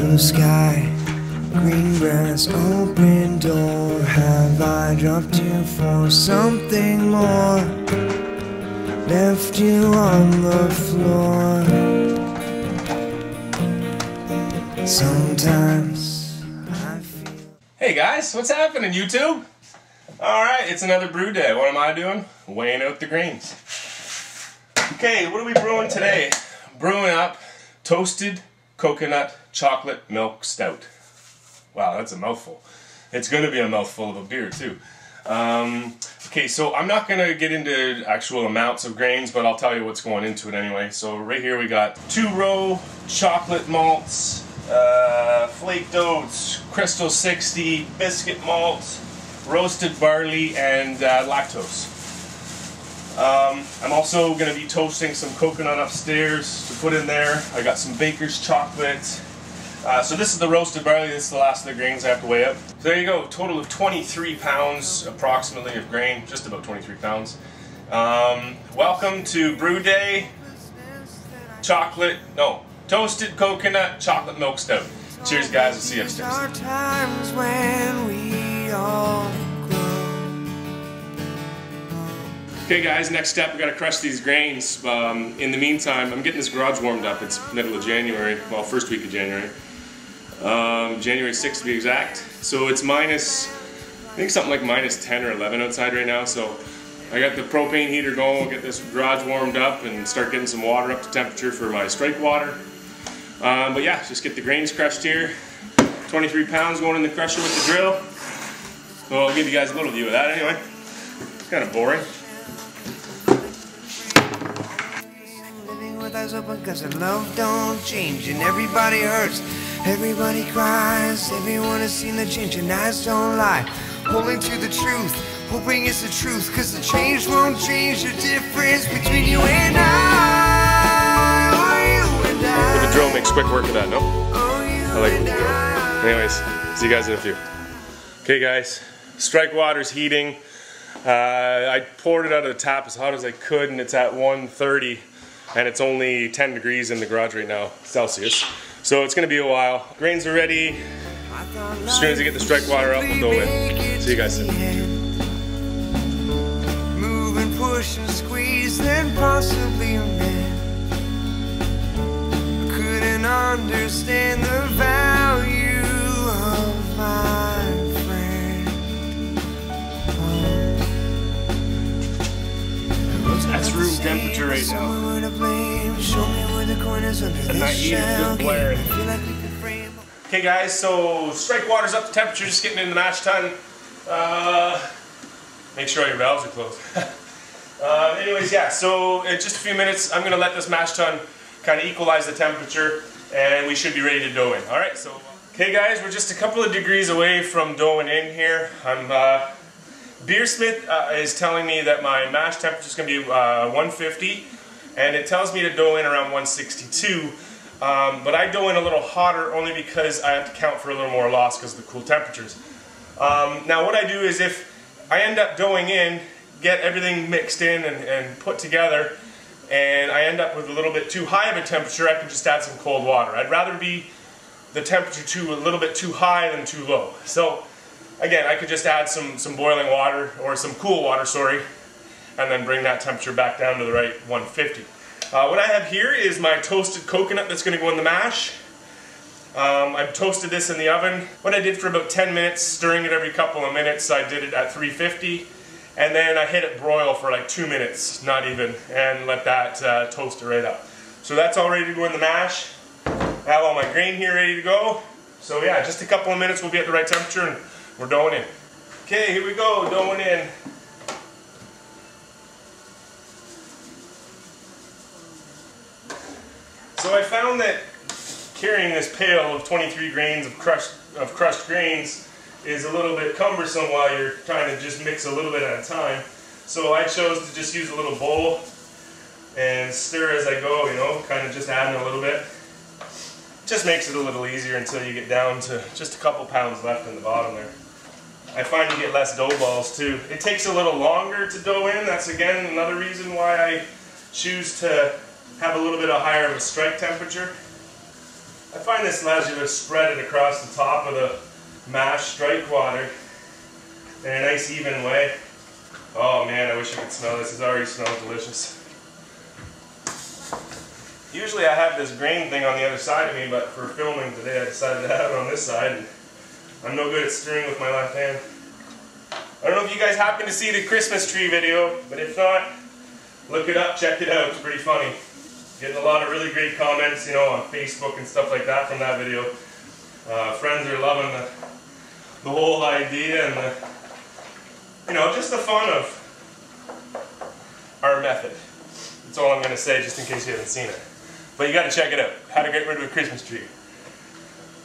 blue sky, green grass, open door. Have I dropped you for something more? Left you on the floor. Sometimes I feel... Hey guys, what's happening, YouTube? Alright, it's another brew day. What am I doing? Weighing out the grains. Okay, what are we brewing today? Brewing up toasted coconut chocolate milk stout. Wow, that's a mouthful. It's going to be a mouthful of a beer too. Okay, so I'm not going to get into actual amounts of grains, but I'll tell you what's going into it anyway. So right here we got 2-row chocolate malts, flaked oats, crystal 60, biscuit malt, roasted barley, and lactose. I'm also going to be toasting some coconut upstairs to put in there. I got some baker's chocolate. So this is the roasted barley. This is the last of the grains I have to weigh up. So there you go, total of 23 pounds approximately of grain, just about 23 pounds. Welcome to Brew Day toasted coconut chocolate milk stout. Cheers guys, I'll see you upstairs. There are times when we all grow. Okay guys, next step, we gotta crush these grains. In the meantime, I'm getting this garage warmed up. It's middle of January, well, first week of January. January 6th to be exact. So it's minus, I think something like minus 10 or 11 outside right now. So I got the propane heater going, we'll get this garage warmed up and start getting some water up to temperature for my strike water. But yeah, just get the grains crushed here. 23 pounds going in the crusher with the drill. So I'll give you guys a little view of that anyway. It's kind of boring. Living with eyes open cause our love don't change and everybody hurts, everybody cries, everyone has seen the change and eyes don't lie. Holding to the truth, hoping it's the truth cause the change won't change the difference between you and I. Oh, you and I. The drill makes quick work of that, no? Oh, you I like and the drill. I. Anyways, see you guys in a few. Okay guys, strike water's heating. I poured it out of the tap as hot as I could and it's at 130 and it's only 10 degrees in the garage right now, Celsius. So it's going to be a while. Grains are ready. As soon as I get the strike water up, we'll go in. See you guys soon. Move and push and squeeze, then possibly a man. I couldn't understand the value of my friend. That's room temperature right now. And I eat a good flare. Okay guys, so strike water's up to temperature, just getting in the mash tun. Make sure all your valves are closed. Anyways, yeah, so in just a few minutes I'm going to let this mash tun kind of equalize the temperature and we should be ready to dough in. Alright, so okay guys, we're just a couple of degrees away from doughing in here. Beersmith is telling me that my mash temperature is going to be 150 and it tells me to dough in around 162. But I dough in a little hotter only because I have to count for a little more loss because of the cool temperatures. Now what I do is if I end up doughing in, get everything mixed in and put together, and I end up with a little bit too high of a temperature, I can just add some cold water. I'd rather be the temperature a little bit too high than too low. So again, I could just add some boiling water, or some cool water, sorry, and then bring that temperature back down to the right 150. What I have here is my toasted coconut that's going to go in the mash. I've toasted this in the oven. What I did for about 10 minutes, stirring it every couple of minutes, I did it at 350. And then I hit it broil for like 2 minutes, not even, and let that toast it right up. So that's all ready to go in the mash. I have all my grain here ready to go. So yeah, just a couple of minutes we'll be at the right temperature and we're doughing in. Okay, here we go, doughing in. So I found that carrying this pail of 23 grains of crushed grains is a little bit cumbersome while you're trying to just mix a little bit at a time. So I chose to just use a little bowl and stir as I go, you know, kind of just adding a little bit. Just makes it a little easier until you get down to just a couple pounds left in the bottom there. I find you get less dough balls too. It takes a little longer to dough in. That's again another reason why I choose to have a little bit higher of a strike temperature. I find this allows you to spread it across the top of the mashed strike water in a nice even way. Oh man, I wish I could smell this. It already smells delicious. Usually I have this grain thing on the other side of me, but for filming today I decided to have it on this side. And I'm no good at stirring with my left hand. I don't know if you guys happen to see the Christmas tree video, but if not, look it up, check it out. It's pretty funny. Getting a lot of really great comments, you know, on Facebook and stuff like that from that video. Friends are loving the whole idea and the, you know, just the fun of our method. That's all I'm going to say, just in case you haven't seen it. But you got to check it out. How to get rid of a Christmas tree.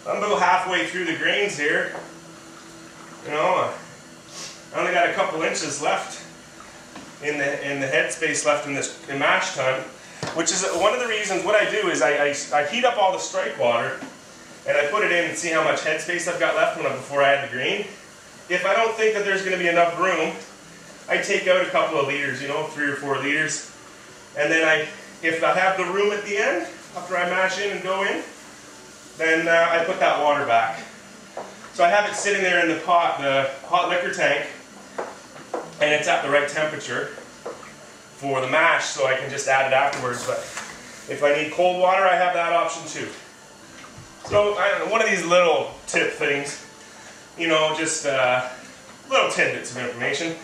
I'm about halfway through the grains here. You know, I only got a couple inches left in the headspace left in this mash tun, which is one of the reasons. What I do is I heat up all the strike water and I put it in and see how much headspace I've got left before I add the grain. If I don't think that there's going to be enough room, I take out a couple of liters, you know, 3 or 4 liters, and then if I have the room at the end after I mash in and go in, then I put that water back. So I have it sitting there in the pot, the hot liquor tank, and it's at the right temperature for the mash, so I can just add it afterwards. But if I need cold water, I have that option too. So I don't know, one of these little tip things, you know, just little tidbits of information.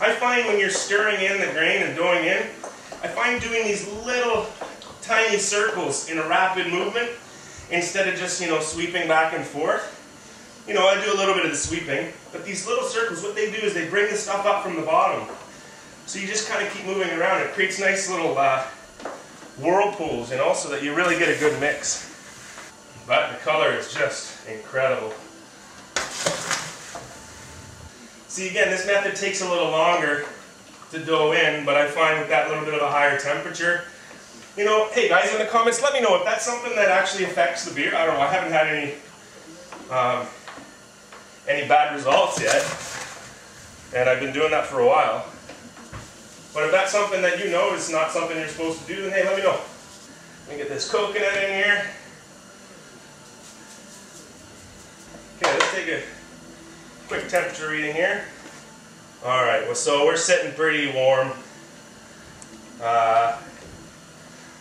I find when you're stirring in the grain and going in, I find doing these little tiny circles in a rapid movement instead of just, you know, sweeping back and forth. You know, I do a little bit of the sweeping, but these little circles, what they do is they bring the stuff up from the bottom. So you just kind of keep moving around. It creates nice little whirlpools, you know, so that you really get a good mix. But the color is just incredible. See, again, this method takes a little longer to dough in, but I find with that little bit of a higher temperature, you know, hey guys, in the comments, let me know if that's something that actually affects the beer. I don't know, I haven't had any bad results yet, and I've been doing that for a while. But if that's something that you know is not something you're supposed to do, then hey, let me know. Let me get this coconut in here. Okay, let's take a quick temperature reading here. Alright, well, so we're sitting pretty warm.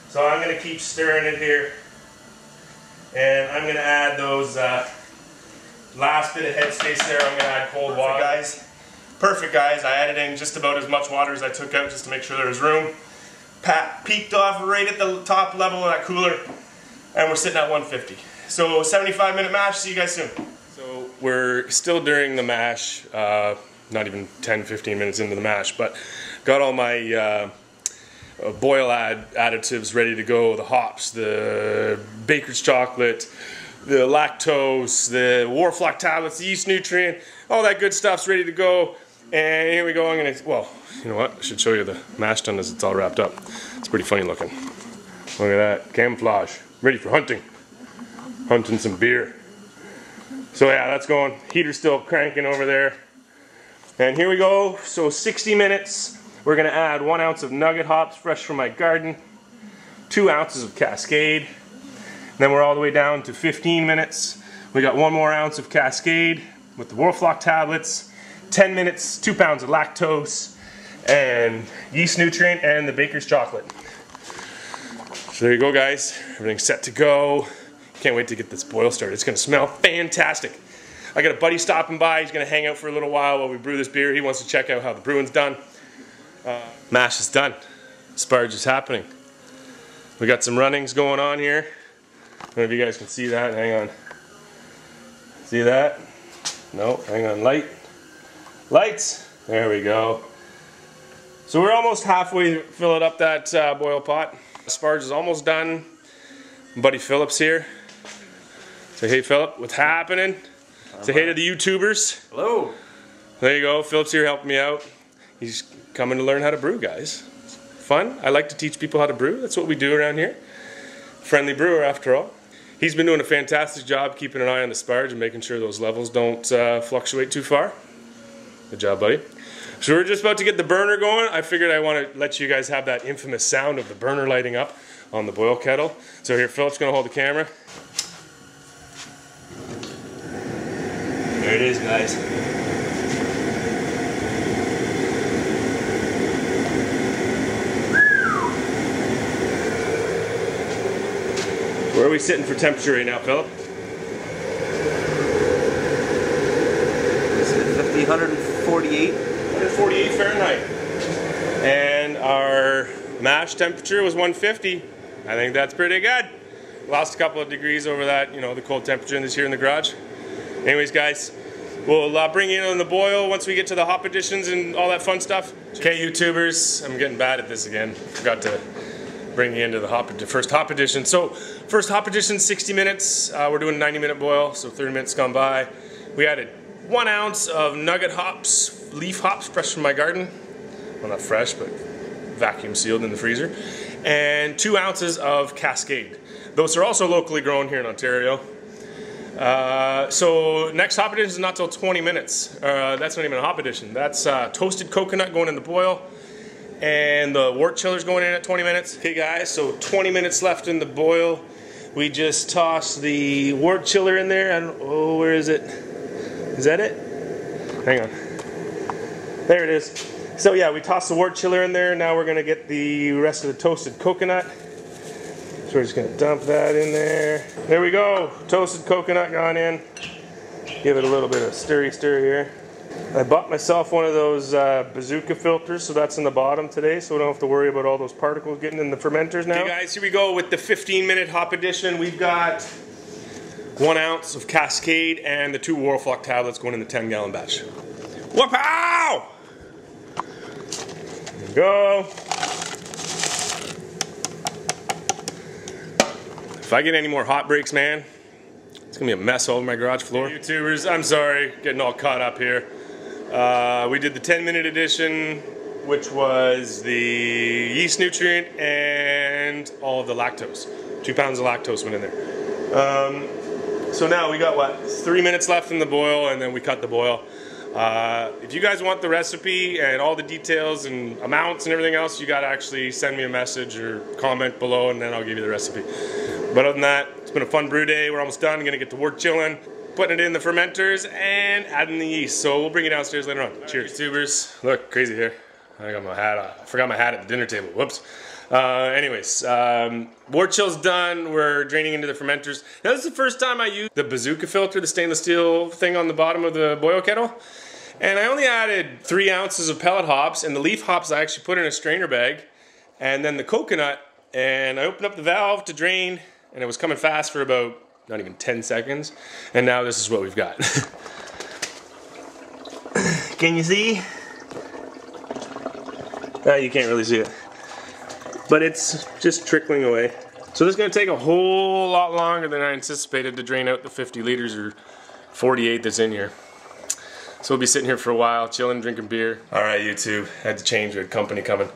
So I'm going to keep stirring it here. And I'm going to add those last bit of headspace there. I'm going to add cold water. Guys. Perfect, guys. I added in just about as much water as I took out just to make sure there was room. Peaked off right at the top level of that cooler. And we're sitting at 150. So 75-minute mash. See you guys soon. So we're still during the mash. Not even 10-15 minutes into the mash, but got all my boil additives ready to go. The hops, the baker's chocolate, the lactose, the Warflock tablets, the yeast nutrient, all that good stuff's ready to go. And here we go. I'm gonna, well, you know what? I should show you the mash tun as it's all wrapped up. It's pretty funny looking. Look at that, camouflage, ready for hunting. Hunting some beer. So yeah, that's going. Heater's still cranking over there. And here we go. So 60 minutes. We're going to add 1 ounce of nugget hops fresh from my garden, 2 ounces of Cascade. And then we're all the way down to 15 minutes. We got 1 more ounce of Cascade with the Warflock tablets, 10 minutes, 2 pounds of lactose, and yeast nutrient, and the baker's chocolate. So there you go, guys. Everything's set to go. Can't wait to get this boil started. It's going to smell fantastic. I got a buddy stopping by. He's going to hang out for a little while we brew this beer. He wants to check out how the brewing's done. Mash is done. Sparge is happening. We got some runnings going on here. I don't know if you guys can see that. Hang on. See that? No, hang on. Lights. There we go. So we're almost halfway filling up that boil pot. Sparge is almost done. Buddy Philip's here. Say hey, Philip. What's happening? Say hey to the YouTubers. Hello. There you go. Philip's here helping me out. He's coming to learn how to brew, guys. Fun. I like to teach people how to brew. That's what we do around here. Friendly brewer, after all. He's been doing a fantastic job keeping an eye on the sparge and making sure those levels don't fluctuate too far. Good job, buddy. So we're just about to get the burner going. I figured I want to let you guys have that infamous sound of the burner lighting up on the boil kettle. So here, Philip's going to hold the camera. There it is, guys. Where are we sitting for temperature right now, Philip? 148. 148 Fahrenheit. And our mash temperature was 150. I think that's pretty good. Lost a couple of degrees over that, you know, the cold temperature in this here in the garage. Anyways, guys, we'll bring you in on the boil once we get to the hop additions and all that fun stuff. Okay, YouTubers, I'm getting bad at this again. Forgot to bring you into the first hop addition. So, first hop addition, 60 minutes. We're doing a 90-minute boil, so 30 minutes gone by. We added 1 ounce of nugget hops, leaf hops, fresh from my garden. Well, not fresh, but vacuum sealed in the freezer. And 2 ounces of Cascade. Those are also locally grown here in Ontario. So next hop addition is not till 20 minutes. That's not even a hop addition. That's toasted coconut going in the boil. And the wort chiller's going in at 20 minutes. Okay guys, so 20 minutes left in the boil. We just tossed the wort chiller in there. Oh, where is it? Is that it? Hang on. There it is. So yeah, we tossed the wort chiller in there. Now we're gonna get the rest of the toasted coconut. So we're just gonna dump that in there. There we go, toasted coconut gone in. Give it a little bit of stir here. I bought myself one of those bazooka filters, so that's in the bottom today, so we don't have to worry about all those particles getting in the fermenters now. Okay guys, here we go with the 15-minute hop addition. We've got 1 ounce of Cascade and the 2 Warflock tablets going in the 10-gallon batch. Whoop-ow! There we go. If I get any more hot breaks, man, it's gonna be a mess all over my garage floor. Hey, YouTubers, I'm sorry, getting all caught up here. We did the 10-minute addition, which was the yeast nutrient and all of the lactose. 2 pounds of lactose went in there. So now we got, what, 3 minutes left in the boil, and then we cut the boil. If you guys want the recipe and all the details and amounts and everything else, you gotta actually send me a message or comment below, and then I'll give you the recipe. But other than that, it's been a fun brew day. We're almost done. Gonna get to wort chilling, putting it in the fermenters, and adding the yeast. So we'll bring it downstairs later on. Cheers, YouTubers. Look, crazy here. I got my hat on. I forgot my hat at the dinner table. Whoops. Anyways, wort chill's done. We're draining into the fermenters. Now this is the first time I used the bazooka filter, the stainless steel thing on the bottom of the boil kettle. And I only added 3 ounces of pellet hops, and the leaf hops I actually put in a strainer bag. And then the coconut, and I opened up the valve to drain, and it was coming fast for about, not even 10 seconds. And now this is what we've got. Can you see? You can't really see it. But it's just trickling away. So this is going to take a whole lot longer than I anticipated to drain out the 50 liters or 48 that's in here. So we'll be sitting here for a while, chilling, drinking beer. Alright YouTube, had to change, we had company coming.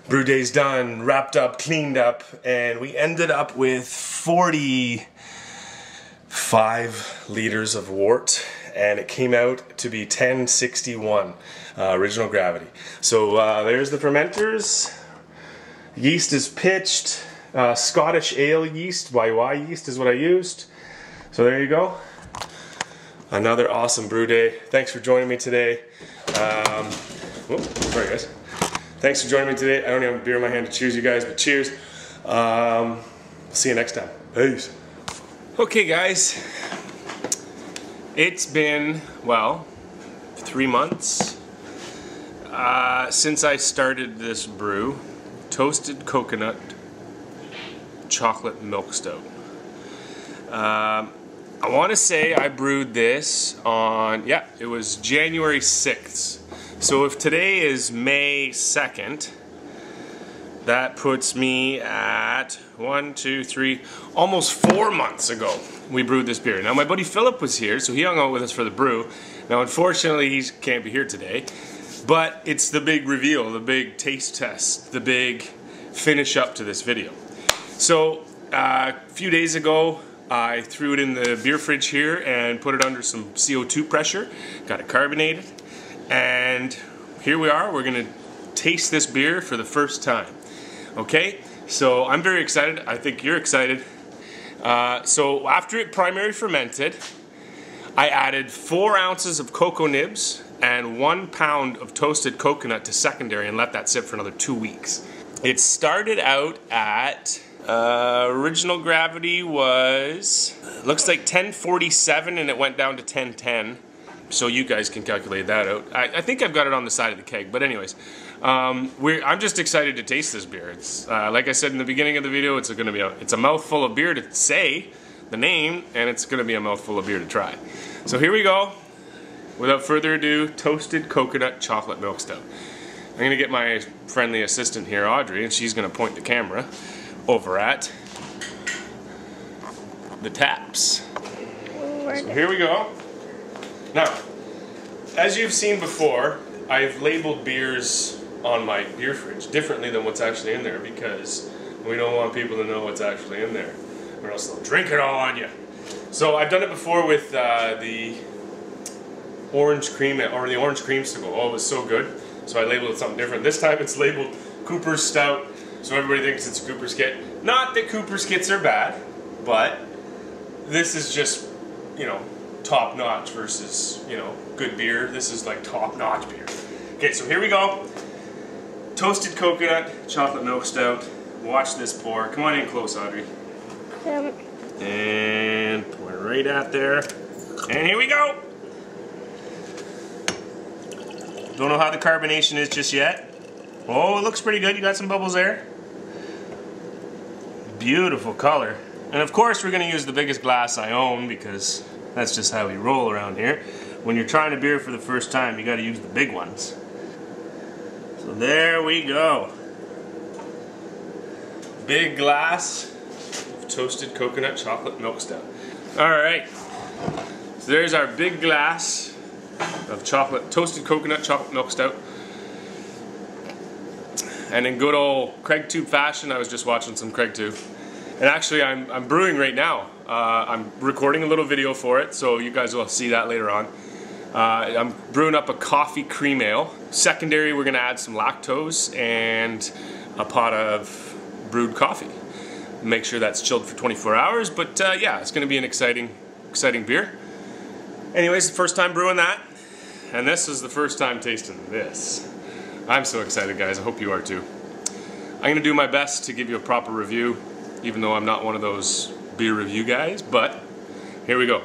Brew day's done, wrapped up, cleaned up, and we ended up with 45 liters of wort, and it came out to be 1061 original gravity. So there's the fermenters. Yeast is pitched. Scottish ale yeast, YY yeast is what I used. So there you go. Another awesome brew day. Thanks for joining me today. Sorry guys. Thanks for joining me today. I don't even have a beer in my hand to cheers you guys, but cheers. See you next time. Peace. Okay guys, it's been, well, 3 months since I started this brew. Toasted coconut chocolate milk stout. I want to say I brewed this on, yeah, it was January 6th. So if today is May 2nd, that puts me at 1, 2, 3, almost 4 months ago we brewed this beer. Now my buddy Philip was here, so he hung out with us for the brew. Now unfortunately he can't be here today, but it's the big reveal, the big taste test, the big finish up to this video. So a few days ago I threw it in the beer fridge here and put it under some CO2 pressure, got it carbonated, and here we are. We're gonna taste this beer for the first time. Okay, so I'm very excited. I think you're excited. So after it primary fermented, I added 4 ounces of cocoa nibs and 1 pound of toasted coconut to secondary and let that sit for another 2 weeks. It started out at, original gravity was, looks like 1047 and it went down to 1010. So you guys can calculate that out. I think I've got it on the side of the keg, but anyways. I'm just excited to taste this beer. It's, like I said in the beginning of the video, it's a mouthful of beer to say the name, and it's gonna be a mouthful of beer to try. So here we go. Without further ado, toasted coconut chocolate milk stout. I'm gonna get my friendly assistant here, Audrey, and she's gonna point the camera over at the taps. So here we go. Now, as you've seen before, I've labeled beers on my beer fridge differently than what's actually in there because we don't want people to know what's actually in there, or else they'll drink it all on you. So I've done it before with the orange cream, or the orange creamsicle. Oh, it was so good. So I labeled it something different. This time it's labeled Cooper's Stout, so everybody thinks it's a Cooper's Kit. Not that Cooper's Kits are bad, but this is just, you know, top notch versus, you know, good beer. This is like top notch beer. Okay, so here we go. Toasted coconut chocolate milk stout. Watch this pour. Come on in close, Audrey. And pour it right out there. And here we go. Don't know how the carbonation is just yet. Oh, it looks pretty good. You got some bubbles there. Beautiful color. And of course we're going to use the biggest glass I own because that's just how we roll around here. When you're trying a beer for the first time, you got to use the big ones. So there we go. Big glass of toasted coconut chocolate milk stout. Alright, so there's our big glass of toasted coconut chocolate milk stout. And in good old Craig Tube fashion, I was just watching some Craig Tube. And actually I'm brewing right now. I'm recording a little video for it, so you guys will see that later on. I'm brewing up a coffee cream ale. Secondary, we're gonna add some lactose and a pot of brewed coffee. Make sure that's chilled for 24 hours, but yeah, it's gonna be an exciting beer. Anyways, the first time brewing that, and this is the first time tasting this. I'm so excited, guys. I hope you are too. I'm gonna do my best to give you a proper review, even though I'm not one of those beer review guys, but here we go.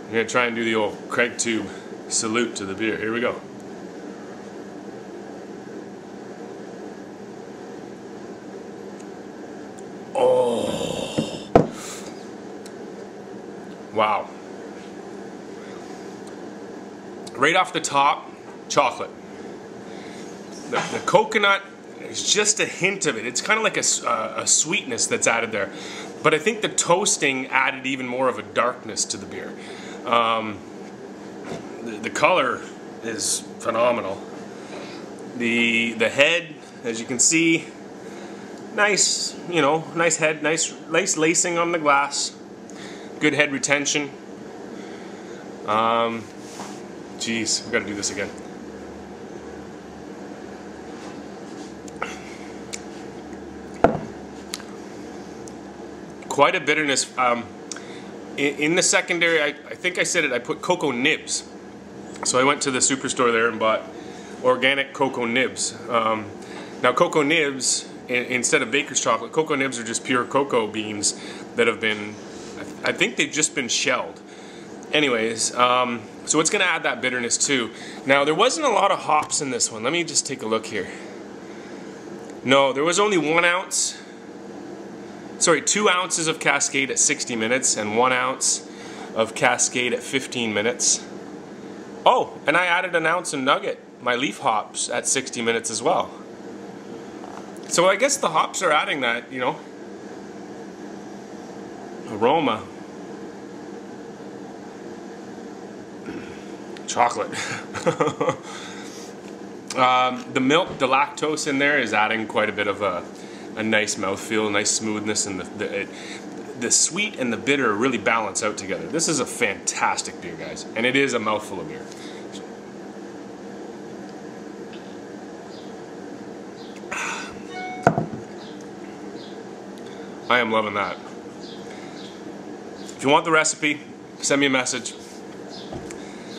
I'm gonna try and do the old Craig Tube salute to the beer. Here we go. Oh, wow. Right off the top, chocolate. The coconut is just a hint of it. It's kind of like a sweetness that's added there. But I think the toasting added even more of a darkness to the beer. The color is phenomenal. The head, as you can see, nice, you know, nice head, nice lacing on the glass, good head retention. Geez, we got to do this again. Quite a bitterness. In the secondary, I think I said it, I put cocoa nibs. So I went to the superstore there and bought organic cocoa nibs. Now cocoa nibs, instead of baker's chocolate, cocoa nibs are just pure cocoa beans that have been, I think they've just been shelled. Anyways, so it's going to add that bitterness too. Now there wasn't a lot of hops in this one. Let me just take a look here. No, there was only 1 ounce. Sorry, 2 ounces of Cascade at 60 minutes and 1 ounce of Cascade at 15 minutes. Oh, and I added 1 ounce of Nugget, my leaf hops, at 60 minutes as well. So I guess the hops are adding that, you know, aroma. Chocolate. The milk, the lactose in there is adding quite a bit of a nice mouthfeel, a nice smoothness, and the sweet and the bitter really balance out together. This is a fantastic beer, guys, and it is a mouthful of beer. I am loving that. If you want the recipe, send me a message.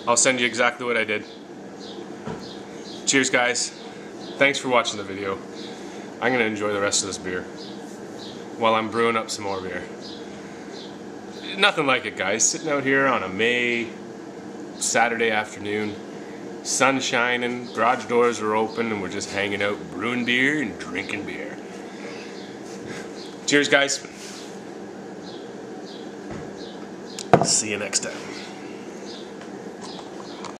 I'll send you exactly what I did. Cheers, guys. Thanks for watching the video. I'm gonna enjoy the rest of this beer while I'm brewing up some more beer. Nothing like it, guys. Sitting out here on a May Saturday afternoon, sun shining, garage doors are open, and we're just hanging out, brewing beer and drinking beer. Cheers, guys. See you next time.